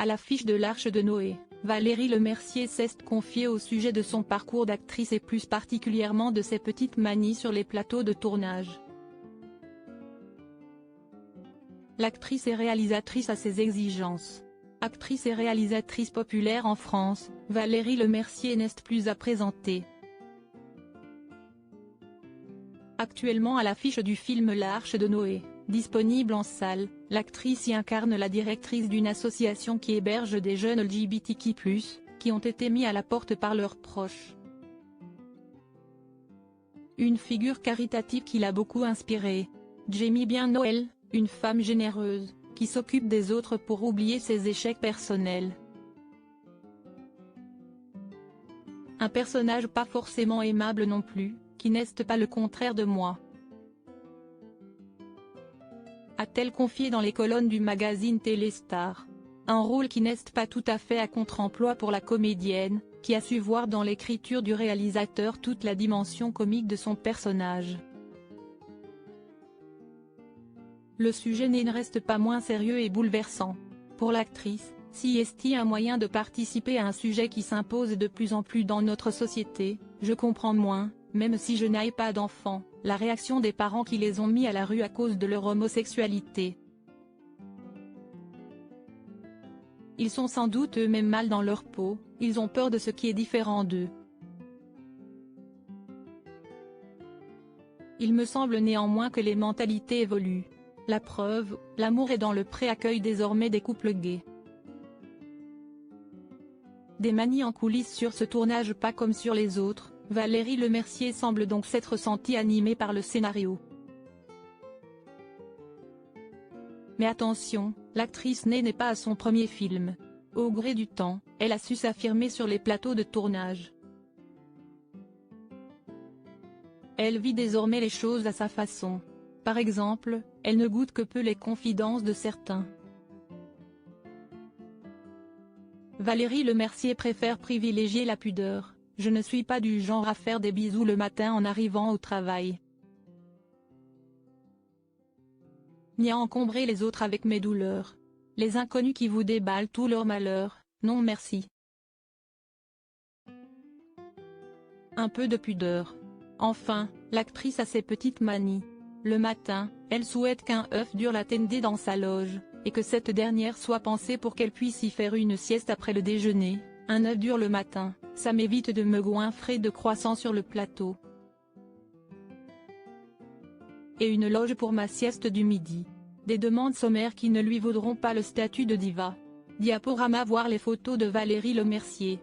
l'affiche de l'Arche de Noé, Valérie Lemercier s'est confiée au sujet de son parcours d'actrice et plus particulièrement de ses petites manies sur les plateaux de tournage. L'actrice et réalisatrice a ses exigences. Actrice et réalisatrice populaire en France, Valérie Lemercier n'est plus à présenter. Actuellement à l'affiche du film L'Arche de Noé, disponible en salle, l'actrice y incarne la directrice d'une association qui héberge des jeunes LGBTQ+, qui ont été mis à la porte par leurs proches. Une figure caritative qui l'a beaucoup inspirée. Jamie Bien Noël, une femme généreuse, qui s'occupe des autres pour oublier ses échecs personnels. Un personnage pas forcément aimable non plus, qui n'est pas le contraire de moi. A-t-elle confié dans les colonnes du magazine Téléstar. Un rôle qui n'est pas tout à fait à contre-emploi pour la comédienne, qui a su voir dans l'écriture du réalisateur toute la dimension comique de son personnage. Le sujet ne reste pas moins sérieux et bouleversant. Pour l'actrice, si est un moyen de participer à un sujet qui s'impose de plus en plus dans notre société, je comprends moins, même si je n'ai pas d'enfants, la réaction des parents qui les ont mis à la rue à cause de leur homosexualité. Ils sont sans doute eux-mêmes mal dans leur peau, ils ont peur de ce qui est différent d'eux. Il me semble néanmoins que les mentalités évoluent. La preuve, l'amour est dans le pré-accueil désormais des couples gays. Des manies en coulisses sur ce tournage pas comme sur les autres, Valérie Lemercier semble donc s'être sentie animée par le scénario. Mais attention, l'actrice n'est pas à son premier film. Au gré du temps, elle a su s'affirmer sur les plateaux de tournage. Elle vit désormais les choses à sa façon. Par exemple, elle ne goûte que peu les confidences de certains. Valérie Lemercier préfère privilégier la pudeur. Je ne suis pas du genre à faire des bisous le matin en arrivant au travail. Ni à encombrer les autres avec mes douleurs. Les inconnus qui vous déballent tout leur malheur, non merci. Un peu de pudeur. Enfin, l'actrice a ses petites manies. Le matin, elle souhaite qu'un œuf dur l'attende dans sa loge, et que cette dernière soit pensée pour qu'elle puisse y faire une sieste après le déjeuner. Un œuf dur le matin, ça m'évite de me goinfrer de croissants sur le plateau. Et une loge pour ma sieste du midi. Des demandes sommaires qui ne lui vaudront pas le statut de diva. Diaporama. Voir les photos de Valérie Lemercier.